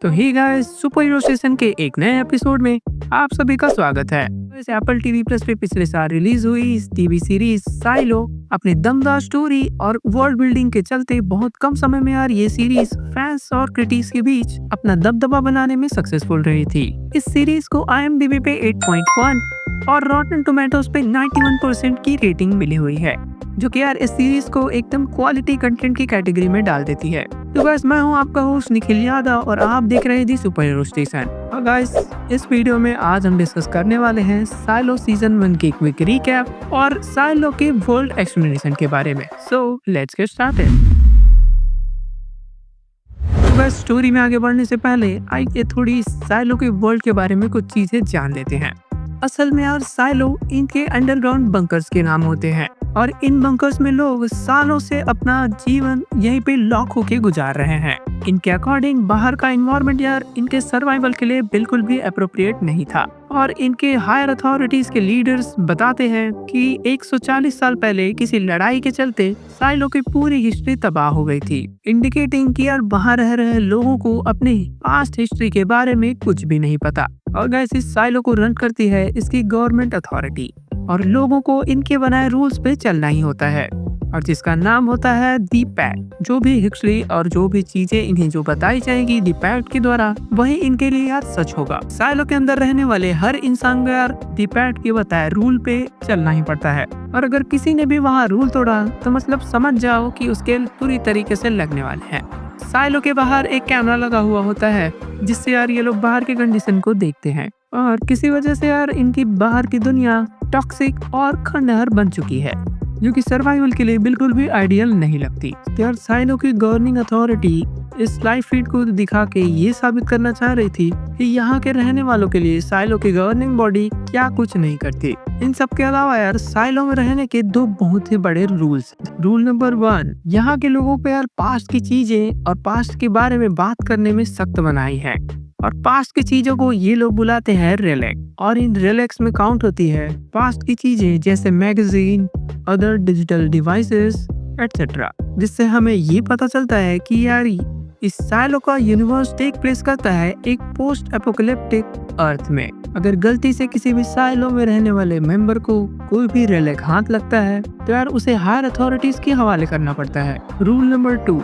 तो hey guys, super hero station के एक नए एपिसोड में आप सभी का स्वागत है। वैसे एप्पल टीवी प्लस पे पिछले साल रिलीज हुई इस टीवी सीरीज साइलो अपनी दमदार स्टोरी और वर्ल्ड बिल्डिंग के चलते बहुत कम समय में यार ये सीरीज फैंस और क्रिटिक्स के बीच अपना दबदबा बनाने में सक्सेसफुल रही थी। इस सीरीज को IMDb पे 8.1 और रॉटन टोमेटोज पे 91% की रेटिंग मिली हुई है, जो कि यार इस सीरीज को एकदम क्वालिटी कंटेंट की कैटेगरी में डाल देती है। तो गाइस, मैं हूं आपका होस्ट निखिल यादव और आप देख रहे दी सुपर हीरो स्टेशन। और गाइस, इस वीडियो में आज हम डिस्कस करने वाले हैं साइलो सीजन 1 की क्विक रिकैप और साइलो के वर्ल्ड एक्सप्लेनेशन के बारे में। So let's get started. तो गाइस, स्टोरी में आगे बढ़ने से पहले आइए थोड़ी साइलो के वर्ल्ड के बारे में कुछ चीजें जान लेते हैं। असल में यार साइलो इनके अंडरग्राउंड बंकर्स के नाम होते हैं और इन बंकर्स में लोग सालों से अपना जीवन यहीं पे लॉक होके गुजार रहे हैं। इनके अकॉर्डिंग बाहर का एनवायरनमेंट यार इनके सर्वाइवल के लिए बिल्कुल भी अप्रोप्रिएट नहीं था और इनके हायर अथॉरिटीज के लीडर्स बताते हैं कि 140 साल पहले किसी लड़ाई के चलते साइलो की पूरी हिस्ट्री तबाह हो गई थी, इंडिकेटिंग कि यार बाहर रह रहे लोगों को अपने पास्ट हिस्ट्री के बारे में कुछ भी नहीं पता। और गाइस, इस साइलो को रन करती है इसकी गवर्नमेंट अथॉरिटी और लोगों को इनके बनाए रूल्स पे चलना ही होता है और जिसका नाम होता है दी पैक्ट। जो भी हिस्ट्री और जो भी चीजें इन्हें जो बताई जाएगी दी पैक्ट के द्वारा, वही इनके लिए यार सच होगा। साइलो के अंदर रहने वाले हर इंसान को यार दी पैक्ट के बताए रूल पे चलना ही पड़ता है और अगर किसी ने भी वहाँ रूल तोड़ा तो मतलब समझ जाओ कि उसके पूरी तरीके से लगने वाले हैं। साइलो के बाहर एक कैमरा लगा हुआ होता है जिससे यार ये लोग बाहर की कंडीशन को देखते हैं और किसी वजह से यार इनकी बाहर की दुनिया टॉक्सिक और खंडहर बन चुकी है, जो कि सर्वाइवल के लिए बिल्कुल भी आइडियल नहीं लगती। यार साइलो की गवर्निंग अथॉरिटी इस लाइव फीड को दिखा के ये साबित करना चाह रही थी कि यहाँ के रहने वालों के लिए साइलो की गवर्निंग बॉडी क्या कुछ नहीं करती। इन सब के अलावा यार साइलो में रहने के दो बहुत ही बड़े रूल्स। रूल नंबर 1, यहाँ के लोगों पे यार पास्ट की चीजें और पास्ट के बारे में बात करने में सख्त मनाही है और पास्ट की चीजों को ये लोग बुलाते हैं रेलेक और इन रेलेक्स में काउंट होती है पास्ट की चीजें जैसे magazine, other digital devices etcetera, जिससे हमें ये पता चलता है कि यार इस साइलो का यूनिवर्स टेक प्लेस करता है एक पोस्ट एपोकलिप्टिक अर्थ में। अगर गलती से किसी भी साइलो में रहने वाले मेंबर को कोई भी रेलेक हाथ लगता है तो यार उसे हायर अथॉरिटीज के हवाले करना पड़ता है। रूल नंबर 2,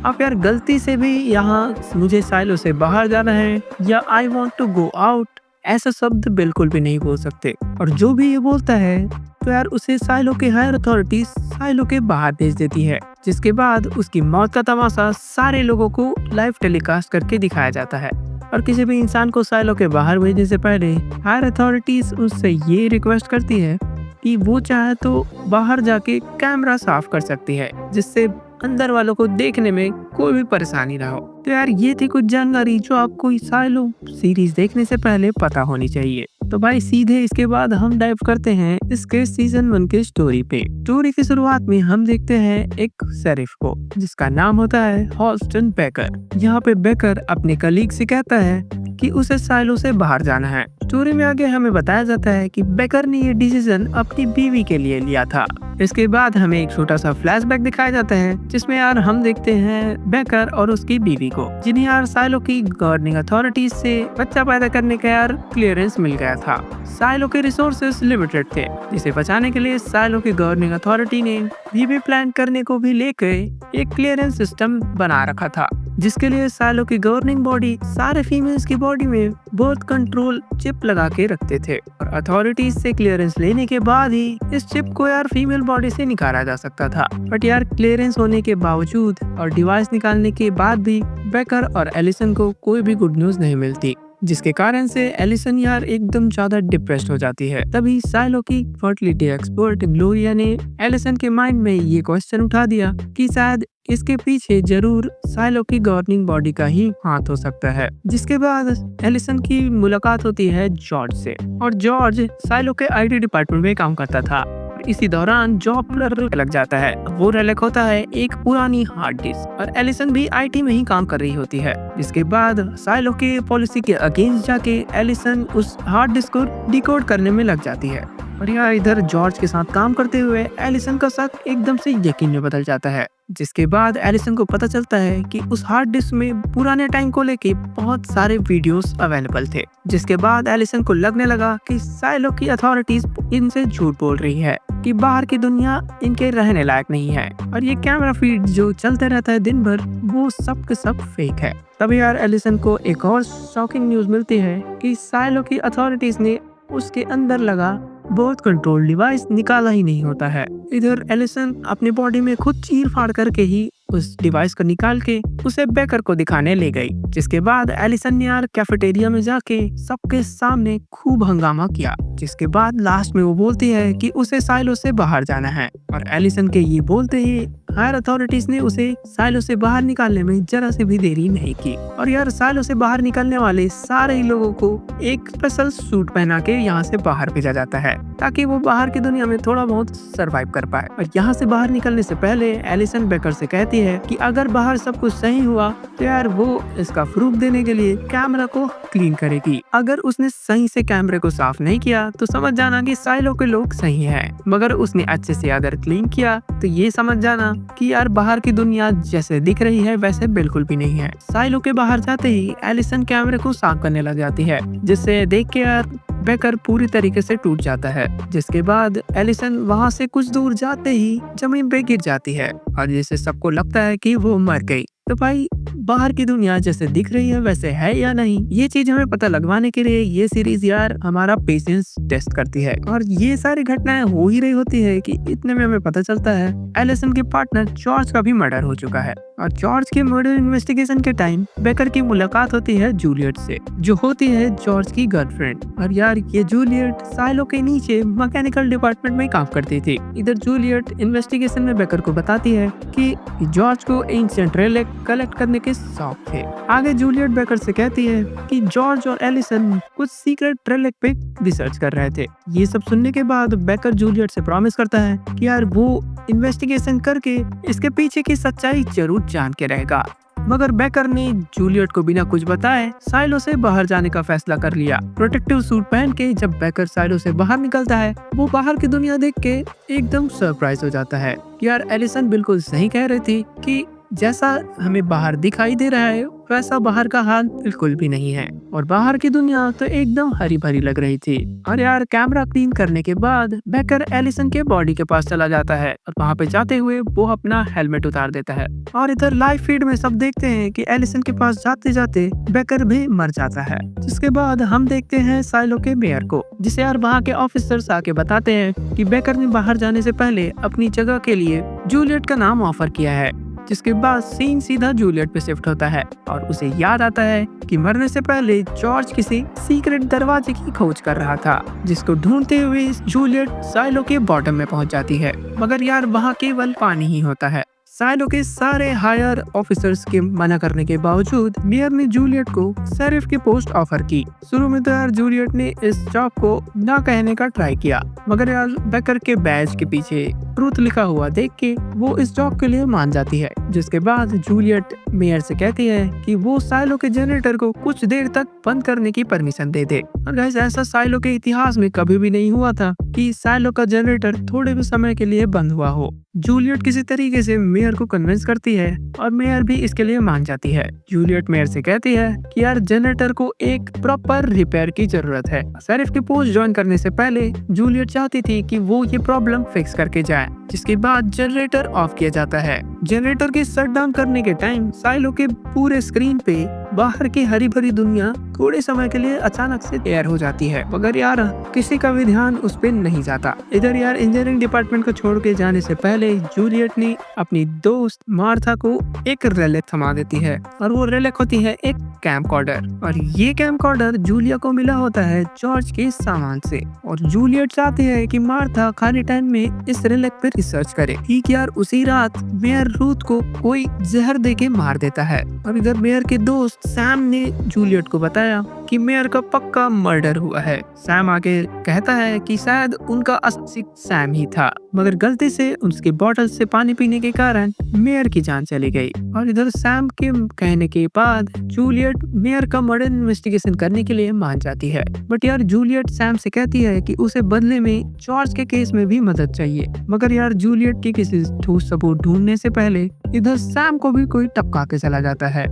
आप यार गलती से भी यहाँ मुझे साइलो से बाहर जाना है या I want to go out ऐसा शब्द बिल्कुल भी नहीं बोल सकते और जो भी ये बोलता है तो यार उसे साइलो के हायर अथॉरिटी साइलो के बाहर भेज देती है, जिसके बाद उसकी मौत का तमाशा सारे लोगों को लाइव टेलीकास्ट करके दिखाया जाता है। और किसी भी इंसान को साइलो के बाहर भेजने से पहले हायर अथॉरिटीज उससे ये रिक्वेस्ट करती है कि वो चाहे तो बाहर जाके कैमरा साफ कर सकती है, जिससे अंदर वालों को देखने में कोई भी परेशानी ना हो। तो यार ये थी कुछ जानकारी जो आपको साइलो सीरीज देखने से पहले पता होनी चाहिए। तो भाई सीधे इसके बाद हम डाइव करते हैं इसके सीजन 1 के स्टोरी पे। स्टोरी की शुरुआत में हम देखते हैं एक शेरिफ को जिसका नाम होता है हॉल्स्टन बेकर। यहाँ पे बेकर अपने कलीग से कहता है कि उसे साइलो से बाहर जाना है। स्टोरी में आगे हमें बताया जाता है कि बेकर ने ये डिसीजन अपनी बीवी के लिए लिया था। इसके बाद हमें एक छोटा सा फ्लैशबैक दिखाया जाता है जिसमें यार हम देखते हैं बेकर और उसकी बीवी को, जिन्हें यार साइलो की गवर्निंग अथॉरिटीज से बच्चा पैदा करने का यार क्लियरेंस मिल गया था। साइलो के रिसोर्सेस लिमिटेड थे, जिसे बचाने के लिए साइलो की गवर्निंग अथॉरिटी ने बीबी प्लान करने को भी लेकर एक क्लियरेंस सिस्टम बना रखा था, जिसके लिए साइलो की गवर्निंग बॉडी सारे फीमेल्स की बॉडी में बर्थ कंट्रोल चिप लगा के रखते थे और अथॉरिटीज से क्लियरेंस लेने के बाद ही इस चिप को यार फीमेल बॉडी से निकाला जा सकता था। बट यार क्लियरेंस होने के बावजूद और डिवाइस निकालने के बाद भी बेकर और एलिसन को कोई भी गुड न्यूज नहीं मिलती, जिसके कारण से एलिसन यार एकदम ज्यादा डिप्रेस्ड हो जाती है। तभी साइलो की फर्टिलिटी एक्सपर्ट ग्लोरिया ने एलिसन के माइंड में ये क्वेश्चन उठा दिया कि शायद इसके पीछे जरूर साइलो की गवर्निंग बॉडी का ही हाथ हो सकता है। जिसके बाद एलिसन की मुलाकात होती है जॉर्ज से और जॉर्ज साइलो के IT डिपार्टमेंट में काम करता था। इसी दौरान जॉब पर लग जाता है। वो रेलेक होता है एक पुरानी हार्ड डिस्क और एलिसन भी IT में ही काम कर रही होती है। जिसके बाद साइलो के पॉलिसी के अगेंस्ट जाके एलिसन उस हार्ड डिस्क को डिकोड करने में लग जाती है और यार इधर जॉर्ज के साथ काम करते हुए एलिसन का शक एकदम से यकीन में बदल जाता है। जिसके बाद एलिसन को पता चलता है कि उस हार्ड डिस्क में पुराने टाइम को लेके बहुत सारे वीडियोस अवेलेबल थे। जिसके बाद एलिसन को लगने लगा कि साइलो की अथॉरिटीज इनसे झूठ बोल रही है कि बाहर की दुनिया इनके रहने लायक नहीं है और ये कैमरा फीड जो चलते रहता है दिन भर वो सब के सब फेक है। तभी यार एलिसन को एक और शॉकिंग न्यूज मिलती है कि साइलो की अथॉरिटीज ने उसके अंदर लगा बोथ कंट्रोल डिवाइस निकाला ही नहीं होता है। इधर एलिसन अपनी बॉडी में खुद चीर फाड़ करके ही उस डिवाइस को निकाल के उसे बेकर को दिखाने ले गई। जिसके बाद एलिसन ने यार कैफेटेरिया में जाके सबके सामने खूब हंगामा किया। जिसके बाद लास्ट में वो बोलती है कि उसे साइलो से बाहर जाना है और एलिसन के ये बोलते ही हायर अथॉरिटीज ने उसे साइलो से बाहर निकालने में जरा से भी देरी नहीं की और यार साइलो से बाहर निकलने वाले सारे ही लोगों को एक स्पेशल सूट पहना के यहाँ से बाहर भेजा जाता है ताकि वो बाहर की दुनिया में थोड़ा बहुत सरवाइव कर पाए। और यहाँ से बाहर निकलने से पहले एलिसन बेकर से कहती है कि अगर बाहर सब कुछ सही हुआ तो यार वो इसका प्रूफ देने के लिए कैमरा को क्लीन करेगी। अगर उसने सही से कैमरे को साफ नहीं किया तो समझ जाना कि साइलो के लोग सही हैं, मगर उसने अच्छे से अगर क्लीन किया तो ये समझ जाना कि यार बाहर की दुनिया जैसे दिख रही है वैसे बिल्कुल भी नहीं है। साइलो के बाहर जाते ही एलिसन कैमरे को साफ करने लग जाती है जिससे देख के यार बेकर पूरी तरीके से टूट जाता है। जिसके बाद एलिसन वहां से कुछ दूर जाते ही जमीन पे गिर जाती है और जिससे सबको लगता है कि वो मर गई। तो भाई बाहर की दुनिया जैसे दिख रही है वैसे है या नहीं, ये चीज हमें पता लगवाने के लिए ये सीरीज यार हमारा पेशेंस टेस्ट करती है। और ये सारी घटनाएं हो ही रही होती है कि इतने में हमें पता चलता है एलिसन के पार्टनर जॉर्ज का भी मर्डर हो चुका है। और जॉर्ज के मर्डर इन्वेस्टिगेशन के टाइम बेकर की मुलाकात होती है जूलियट से, जो होती है जॉर्ज की गर्लफ्रेंड। और यार ये जूलियट साइलो के नीचे मैकेनिकल डिपार्टमेंट में काम करती थी। इधर जूलियट इन्वेस्टिगेशन में बेकर को बताती है कि जॉर्ज को एंशिएंट रेलिक कलेक्ट करने के शौक थे। आगे जूलियट बेकर से कहती है कि जॉर्ज और एलिसन कुछ सीक्रेट रेलिक पे रिसर्च कर रहे थे। ये सब सुनने के बाद बेकर जूलियट से प्रॉमिस करता है कि यार वो इन्वेस्टिगेशन करके इसके पीछे की सच्चाई जरूर जान के रहेगा। मगर बेकर ने जूलियट को बिना कुछ बताए साइलो से बाहर जाने का फैसला कर लिया। प्रोटेक्टिव सूट पहन के जब बेकर साइलो से बाहर निकलता है वो बाहर की दुनिया देख के एकदम सरप्राइज हो जाता है। यार एलिसन बिल्कुल सही कह रही थी कि जैसा हमें बाहर दिखाई दे रहा है वैसा बाहर का हाल बिल्कुल भी नहीं है और बाहर की दुनिया तो एकदम हरी भरी लग रही थी। और यार कैमरा क्लीन करने के बाद बेकर एलिसन के बॉडी के पास चला जाता है और वहाँ पे जाते हुए वो अपना हेलमेट उतार देता है। और इधर लाइव फीड में सब देखते हैं कि एलिसन के पास जाते जाते बेकर भी मर जाता है। जिसके बाद हम देखते हैं साइलो के मेयर को, जिसे यार वहाँ के ऑफिसर्स आके बताते हैं कि बेकर ने बाहर जाने से पहले अपनी जगह के लिए जूलियट का नाम ऑफर किया है। जिसके बाद सीन सीधा जूलियट पे शिफ्ट होता है और उसे याद आता है कि मरने से पहले जॉर्ज किसी सीक्रेट दरवाजे की खोज कर रहा था, जिसको ढूंढते हुए जूलियट साइलो के बॉटम में पहुंच जाती है। मगर यार वहाँ केवल पानी ही होता है। साइलो के सारे हायर ऑफिसर्स के मना करने के बावजूद मेयर ने जूलियट को शेरिफ की पोस्ट ऑफर की। शुरू में तो यार जूलियट ने इस जॉब को ना कहने का ट्राई किया, मगर यार बेकर के बैज के पीछे ट्रूथ लिखा हुआ देख के वो इस जॉब के लिए मान जाती है। जिसके बाद जूलियट मेयर से कहती है कि वो साइलो के जनरेटर को कुछ देर तक बंद करने की परमिशन दे दे। और गाइस ऐसा साइलो के इतिहास में कभी भी नहीं हुआ था कि साइलो का जनरेटर थोड़े भी समय के लिए बंद हुआ हो। जूलियट किसी तरीके से मेयर को कन्विंस करती है और मेयर भी इसके लिए मान जाती है। जूलियट मेयर से कहती है कि यार जनरेटर को एक प्रॉपर रिपेयर की जरूरत है। शेरिफ की पोस्ट ज्वाइन करने से पहले जूलियट चाहती थी कि वो ये प्रॉब्लम फिक्स करके जाए। जिसके बाद जनरेटर ऑफ किया जाता है। जनरेटर के शट डाउन करने के टाइम साइलो के पूरे स्क्रीन पे बाहर की हरी भरी दुनिया थोड़े समय के लिए अचानक से एयर हो जाती है, मगर यार किसी का भी ध्यान उस पे नहीं जाता। इधर यार इंजीनियरिंग डिपार्टमेंट को छोड़ के जाने से पहले जूलियट ने अपनी दोस्त मार्था को एक रेलिक थमा देती है और वो रेलिक होती है एक कैमकॉर्डर। और ये कैमकॉर्डर जूलिया को मिला होता है जॉर्ज के सामान से। और जूलियट चाहती है कि मार्था खाली टाइम में इस रेलिक पे रिसर्च करे। ठीक यार उसी रात मेयर रूथ को कोई जहर दे के मार देता है। और इधर मेयर के दोस्त सैम ने जूलियट को बताया कि मेयर का पक्का मर्डर हुआ है। सैम आगे कहता है कि शायद उनका असली सैम ही था, मगर गलती से उसकी बोतल से पानी पीने के कारण मेयर की जान चली गई। और इधर सैम के कहने के बाद जूलियट मेयर का मर्डर इन्वेस्टिगेशन करने के लिए मान जाती है। बट यार जूलियट सैम से कहती है कि उसे बदले में जॉर्ज के केस में भी मदद चाहिए। मगर यार जूलियट की किसी ठोस सबूत ढूंढने से पहले इधर सैम को भी कोई टपका के चला जाता है।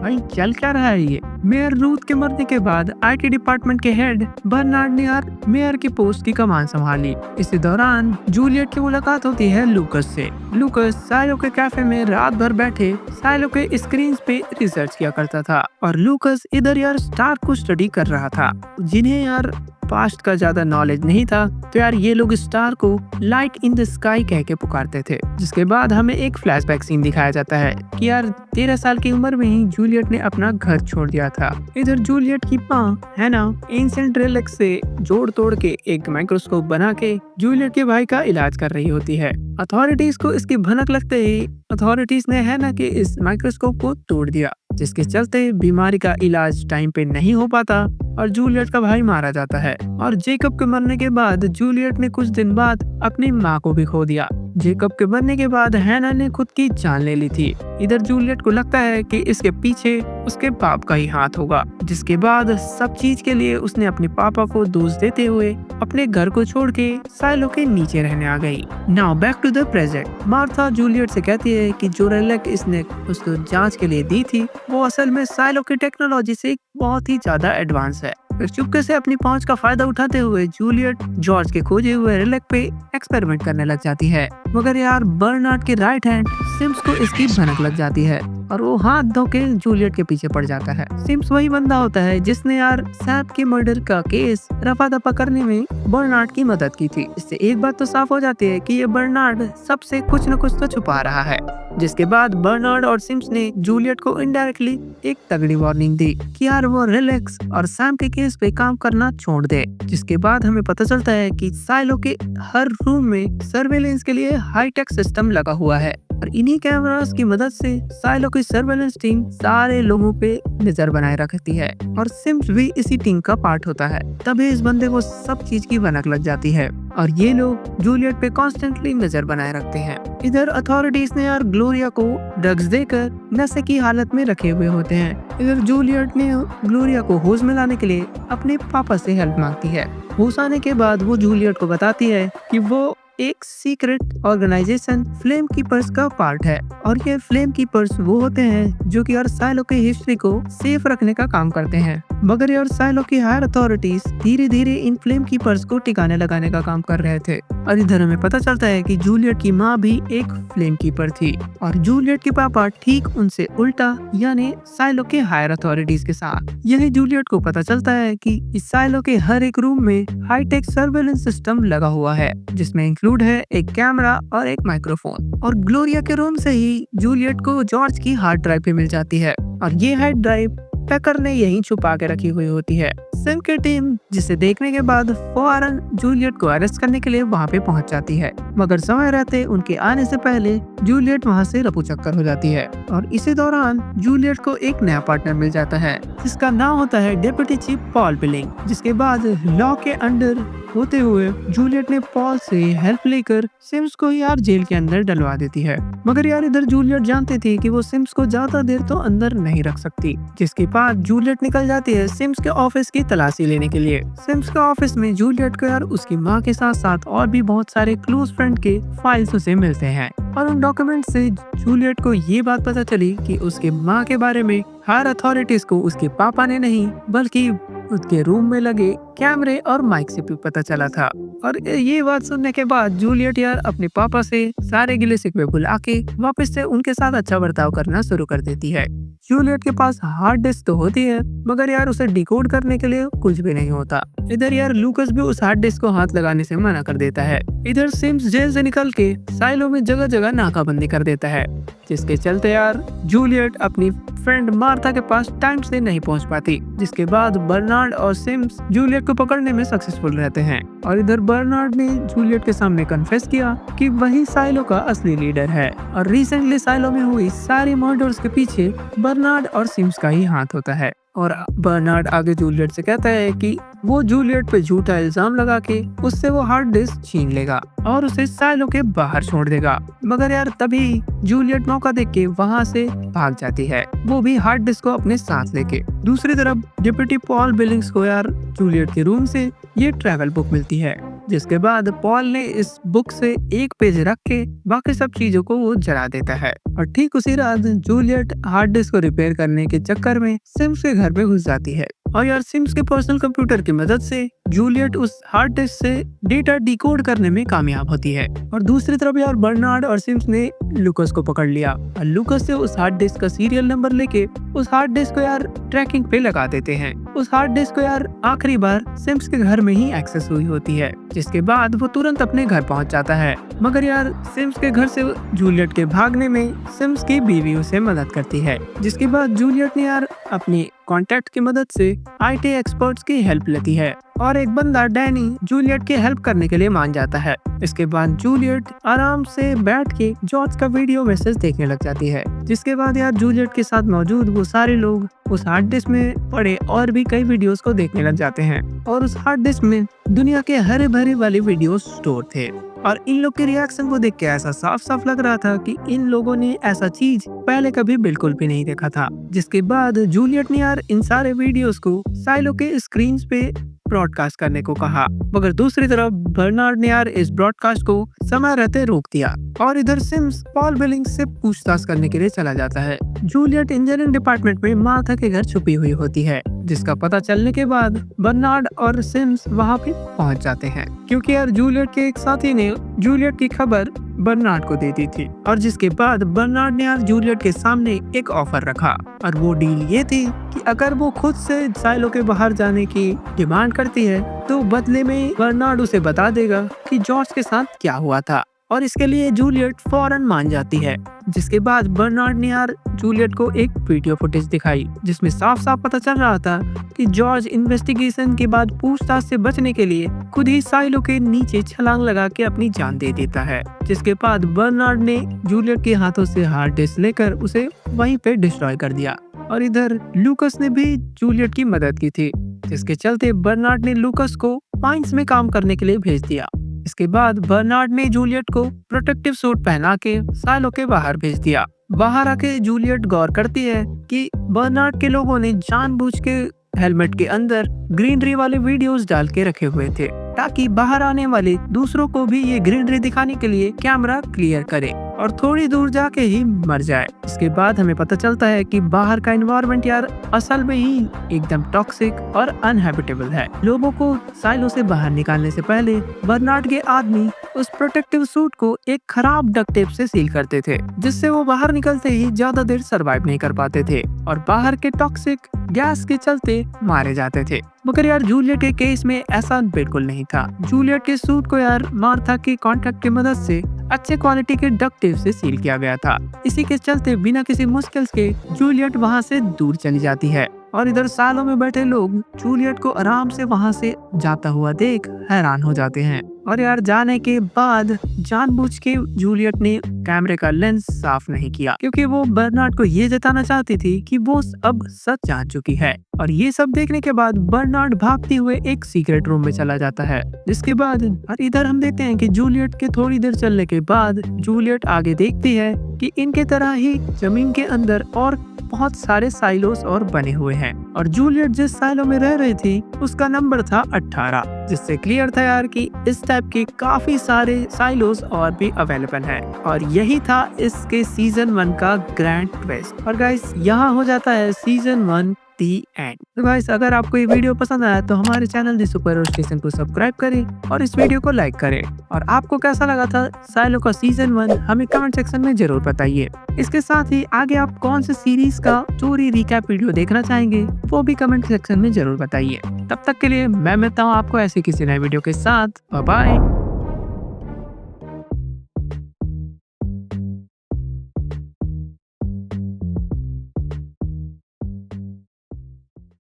भाई चल क्या रहा है ये? मेयर रूथ के मरने के बाद आईटी डिपार्टमेंट के हेड बर्नार्ड ने यार मेयर की पोस्ट की कमान संभाली। इसी दौरान जूलियट की मुलाकात होती है लूकस से। लूकस साइलो के कैफे में रात भर बैठे साइलो के स्क्रीन पे रिसर्च किया करता था और लूकस इधर यार स्टार को स्टडी कर रहा था। जिन्हें यार पास्ट का ज्यादा नॉलेज नहीं था, तो यार ये लोग स्टार को लाइट इन द स्काई कह के पुकारते थे। जिसके बाद हमें एक फ्लैशबैक सीन दिखाया जाता है कि यार 13 साल की उम्र में ही जूलियट ने अपना घर छोड़ दिया था। इधर जूलियट की माँ है ना एंशिएंट रिलिक्स से जोड़ तोड़ के एक माइक्रोस्कोप बना के जूलियट के भाई का इलाज कर रही होती है। अथॉरिटीज को इसकी भनक लगते ही अथॉरिटीज ने है ना कि इस माइक्रोस्कोप को तोड़ दिया, जिसके चलते बीमारी का इलाज टाइम पे नहीं हो पाता और जूलियट का भाई मारा जाता है। और जेकब के मरने के बाद जूलियट ने कुछ दिन बाद अपनी माँ को भी खो दिया। जेकब के मरने के बाद हैना ने खुद की जान ले ली थी। इधर जूलियट को लगता है कि इसके पीछे उसके बाप का ही हाथ होगा, जिसके बाद सब चीज के लिए उसने अपने पापा को दोष देते हुए अपने घर को छोड़ के साइलो के नीचे रहने आ गई। Now back to the present. Martha Juliet से कहती है कि जो रिलिक इसने उसको जांच के लिए दी थी वो असल में साइलो की टेक्नोलॉजी से बहुत ही ज्यादा एडवांस है। फिर चुपके से अपनी पहुंच का फायदा उठाते हुए जूलियट जॉर्ज के खोजे हुए रिलिक पे एक्सपेरिमेंट करने लग जाती है। मगर यार बर्नार्ड के राइट हैंड सिम्स को इसकी भनक लग जाती है और वो हाथ धो के जूलियट के पीछे पड़ जाता है। सिम्स वही बंदा होता है जिसने यार सैम के मर्डर का केस रफा दफा करने में बर्नार्ड की मदद की थी। इससे एक बात तो साफ हो जाती है कि ये बर्नार्ड सबसे कुछ न कुछ तो छुपा रहा है। जिसके बाद बर्नार्ड और सिम्स ने जूलियट को इनडायरेक्टली एक तगड़ी वार्निंग दी कि यार वो रिलिक्स और सैम के केस पे काम करना छोड़ दे। जिसके बाद हमें पता चलता है कि साइलो के हर रूम में सर्वेलेंस के लिए हाईटेक सिस्टम लगा हुआ है और इन्हीं कैमरास की मदद से साइलो की सर्वेलेंस टीम सारे लोगों पे नजर बनाए रखती है और सिम्स भी इसी टीम का पार्ट होता है। तभी इस बंदे को सब चीज की भनक लग जाती है और ये लोग जूलियट पे कॉन्स्टेंटली नजर बनाए रखते हैं। इधर अथॉरिटीज ने यार ग्लोरिया को ड्रग्स देकर नशे की हालत में रखे हुए होते हैं। इधर जूलियट ने ग्लोरिया को होश में लाने के लिए अपने पापा से हेल्प मांगती है। होश आने के बाद वो जूलियट को बताती है कि वो एक सीक्रेट ऑर्गेनाइजेशन फ्लेम कीपर्स का पार्ट है और ये फ्लेम कीपर्स वो होते हैं जो कि यार साइलो की हिस्ट्री को सेफ रखने का काम करते हैं। मगर यार साइलो की हायर अथॉरिटीज धीरे धीरे इन फ्लेम कीपर्स को ठिकाने लगाने का काम कर रहे थे और इधर हमें पता चलता है कि जूलियट की माँ भी एक फ्लेम कीपर थी और जूलियट के पापा ठीक उनसे उल्टा यानी साइलो के हायर अथॉरिटीज के साथ। यही जूलियट को पता चलता है कि इस साइलो के हर एक रूम में हाईटेक सर्वेलेंस सिस्टम लगा हुआ है जिसमें इंक्लूड है एक कैमरा और एक माइक्रोफोन। और ग्लोरिया के रूम से ही जूलियट को जॉर्ज की हार्ड ड्राइव भी मिल जाती है और ये हार्ड ड्राइव पैकर ने यहीं छुपा के रखी हुई होती है। सिम की टीम जिसे देखने के बाद फौरन जूलियट को अरेस्ट करने के लिए वहां पे पहुंच जाती है, मगर समय रहते उनके आने से पहले जूलियट वहां से रफू चक्कर हो जाती है और इसी दौरान जूलियट को एक नया पार्टनर मिल जाता है जिसका नाम होता है डेप्यूटी चीफ पॉल बिलिंग। जिसके बाद लॉ के अंडर होते हुए जूलियट ने पॉल से हेल्प लेकर सिम्स को यार जेल के अंदर डलवा देती है। मगर यार इधर जूलियट जानती थी कि वो सिम्स को ज्यादा देर तो अंदर नहीं रख सकती। जिसके बाद जूलियट निकल जाती है सिम्स के ऑफिस की तलाशी लेने के लिए। सिम्स के ऑफिस में जूलियट को यार उसकी माँ के साथ साथ और भी बहुत सारे क्लोज फ्रेंड के फाइल्स उसे मिलते हैं और उन डॉक्यूमेंट से जूलियट को ये बात पता चली कि उसके माँ के बारे में हायर अथॉरिटीज को उसके पापा ने नहीं बल्कि उसके रूम में लगे कैमरे और माइक से भी पता चला था। और ये बात सुनने के बाद जूलियट यार अपने पापा से सारे गिले शिकवे भुला के वापस से उनके साथ अच्छा बर्ताव करना शुरू कर देती है। जूलियट के पास हार्ड डिस्क तो होती है मगर यार उसे डिकोड करने के लिए कुछ भी नहीं होता। इधर यार लूकस भी उस हार्ड डिस्क को हाथ लगाने से मना कर देता है। इधर सिम्स जेल से निकल के साइलो में जगह जगह नाकाबंदी कर देता है जिसके चलते यार जूलियट अपनी फ्रेंड मार्था के पास टाइम से नहीं पहुंच पाती, जिसके बाद बर्नार्ड और सिम्स जूलियट को पकड़ने में सक्सेसफुल रहते हैं। और इधर बर्नार्ड ने जूलियट के सामने कन्फेस किया कि वही साइलो का असली लीडर है और रिसेंटली साइलो में हुई सारी मर्डर्स के पीछे बर्नार्ड और सिम्स का ही हाथ होता है। और बर्नार्ड आगे जूलियट से कहता है कि वो जूलियट पे झूठा इल्जाम लगा के उससे वो हार्ड डिस्क छीन लेगा और उसे साइलो के बाहर छोड़ देगा। मगर यार तभी जूलियट मौका देख के वहाँ से भाग जाती है, वो भी हार्ड डिस्क को अपने साथ लेके। दूसरी तरफ डिप्टी पॉल बिलिंग्स को यार जूलियट के रूम से ये ट्रैवल बुक मिलती है, जिसके बाद पॉल ने इस बुक से एक पेज रख के बाकी सब चीजों को वो जला देता है। और ठीक उसी रात जूलियट हार्ड डिस्क को रिपेयर करने के चक्कर में सिम्स के घर पे घुस जाती है और यार सिम्स के पर्सनल कंप्यूटर की मदद से जूलियट उस हार्ड डिस्क से डेटा डिकोड करने में कामयाब होती है। और दूसरी तरफ यार बर्नार्ड और सिम्स ने लूकस को पकड़ लिया और लूकस से उस हार्ड डिस्क का सीरियल नंबर लेके उस हार्ड डिस्क को यार ट्रैकिंग पे लगा देते हैं। उस हार्ड डिस्क को यार आखिरी बार सिम्स के घर में ही एक्सेस हुई होती है, जिसके बाद वो तुरंत अपने घर पहुंच जाता है। मगर यार सिम्स के घर से जूलियट के भागने में सिम्स की बीवी उसे मदद करती है, जिसके बाद जूलियट ने यार अपनी कॉन्टैक्ट की मदद से IT एक्सपर्ट्स की हेल्प लेती है और एक बंदा डैनी जूलियट की हेल्प करने के लिए मान जाता है। इसके बाद जूलियट आराम से बैठ के जॉर्ज का वीडियो मैसेज देखने लग जाती है, जिसके बाद यार जूलियट के साथ मौजूद वो सारे लोग उस हार्ड डिस्क में पड़े और भी कई वीडियोस को देखने लग जाते हैं और उस हार्ड डिस्क में दुनिया के हरे भरे वाले वीडियोस स्टोर थे। और इन लोग के रिएक्शन को देख के ऐसा साफ साफ लग रहा था कि इन लोगों ने ऐसा चीज पहले कभी बिल्कुल भी नहीं देखा था। जिसके बाद जूलियट ने यार इन सारे वीडियोस को साइलो के स्क्रीन पे ब्रॉडकास्ट करने को कहा, मगर दूसरी तरफ बर्नार्ड ने यार इस ब्रॉडकास्ट को समय रहते रोक दिया। और इधर सिम्स पॉल बिलिंग्स से पूछताछ करने के लिए चला जाता है। जूलियट इंजीनियरिंग डिपार्टमेंट में मार्था के घर छुपी हुई होती है, जिसका पता चलने के बाद बर्नार्ड और सिम्स वहां पे पहुंच जाते हैं, क्योंकि यार जूलियट के एक साथी ने जूलियट की खबर बर्नार्ड को दे दी थी। और जिसके बाद बर्नार्ड ने यार जूलियट के सामने एक ऑफर रखा और वो डील ये थी कि अगर वो खुद से साइलो के बाहर जाने की डिमांड करती है तो बदले में बर्नार्ड उसे बता देगा कि जॉर्ज के साथ क्या हुआ था, और इसके लिए जूलियट फौरन मान जाती है। जिसके बाद बर्नार्ड ने यार जूलियट को एक वीडियो फुटेज दिखाई, जिसमें साफ साफ पता चल रहा था कि जॉर्ज इन्वेस्टिगेशन के बाद पूछताछ से बचने के लिए खुद ही साइलो के नीचे छलांग लगा के अपनी जान दे देता है। जिसके बाद बर्नार्ड ने जूलियट के हाथों से हार्ड डिस्क लेकर उसे वहीं पे डिस्ट्रॉय कर दिया। और इधर लूकस ने भी जूलियट की मदद की थी, जिसके चलते बर्नार्ड ने लूकस को माइंस में काम करने के लिए भेज दिया। इसके बाद बर्नार्ड ने जूलियट को प्रोटेक्टिव सूट पहना के साइलो के बाहर भेज दिया। बाहर आके जूलियट गौर करती है कि बर्नार्ड के लोगों ने जानबूझ के हेलमेट के अंदर ग्रीनरी वाले वीडियोस डाल के रखे हुए थे, ताकि बाहर आने वाले दूसरों को भी ये ग्रीनरी दिखाने के लिए कैमरा क्लियर करे और थोड़ी दूर जाके ही मर जाए। इसके बाद हमें पता चलता है कि बाहर का एनवायरनमेंट यार असल में ही एकदम टॉक्सिक और अनहैबिटेबल है। लोगों को साइलो से बाहर निकालने से पहले बर्नार्ड के आदमी उस प्रोटेक्टिव सूट को एक खराब डक्ट टेप से सील करते थे, जिससे वो बाहर निकलते ही ज्यादा देर सरवाइव नहीं कर पाते थे और बाहर के टॉक्सिक गैस के चलते मारे जाते थे। मगर यार जूलियट के केस में ऐसा बिल्कुल नहीं था। जूलियट के सूट को यार मार्था की कॉन्ट्रैक्ट की मदद से अच्छे क्वालिटी के डक्ट टेप से सील किया गया था। इसी के चलते बिना किसी मुश्किल के जूलियट वहां से दूर चली जाती है और इधर सालों में बैठे लोग जूलियट को आराम से वहां से जाता हुआ देख हैरान हो जाते हैं। और यार जाने के बाद जानबूझ के जूलियट ने कैमरे का लेंस साफ नहीं किया, क्योंकि वो बर्नार्ड को ये जताना चाहती थी कि वो अब सच जान चुकी है। और ये सब देखने के बाद बर्नार्ड भागते हुए एक सीक्रेट रूम में चला जाता है। जिसके बाद और इधर हम देखते हैं कि जूलियट के थोड़ी देर चलने के बाद जूलियट आगे देखती है कि इनके तरह ही जमीन के अंदर और बहुत सारे साइलोस और बने हुए हैं और जूलियट जिस साइलो में रह रही थी उसका नंबर था 18, जिससे क्लियर था यार कि इस टाइप के काफी सारे साइलोस और भी अवेलेबल हैं। और यही था इसके सीजन 1 का ग्रैंड ट्विस्ट। और गाइस यहाँ हो जाता है सीजन 1 दी एंड। तो गाइस अगर आपको ये वीडियो पसंद आया तो हमारे चैनल दी सुपर स्टेशन को सब्सक्राइब करें और इस वीडियो को लाइक करें। और आपको कैसा लगा था साइलो का सीजन 1 हमें कमेंट सेक्शन में जरूर बताइए। इसके साथ ही आगे आप कौन से सीरीज का स्टोरी रिकैप वीडियो देखना चाहेंगे वो भी कमेंट सेक्शन में जरूर बताइए। तब तक के लिए मैं मिलता हूँ आपको ऐसे किसी नए वीडियो के साथ। Bye bye.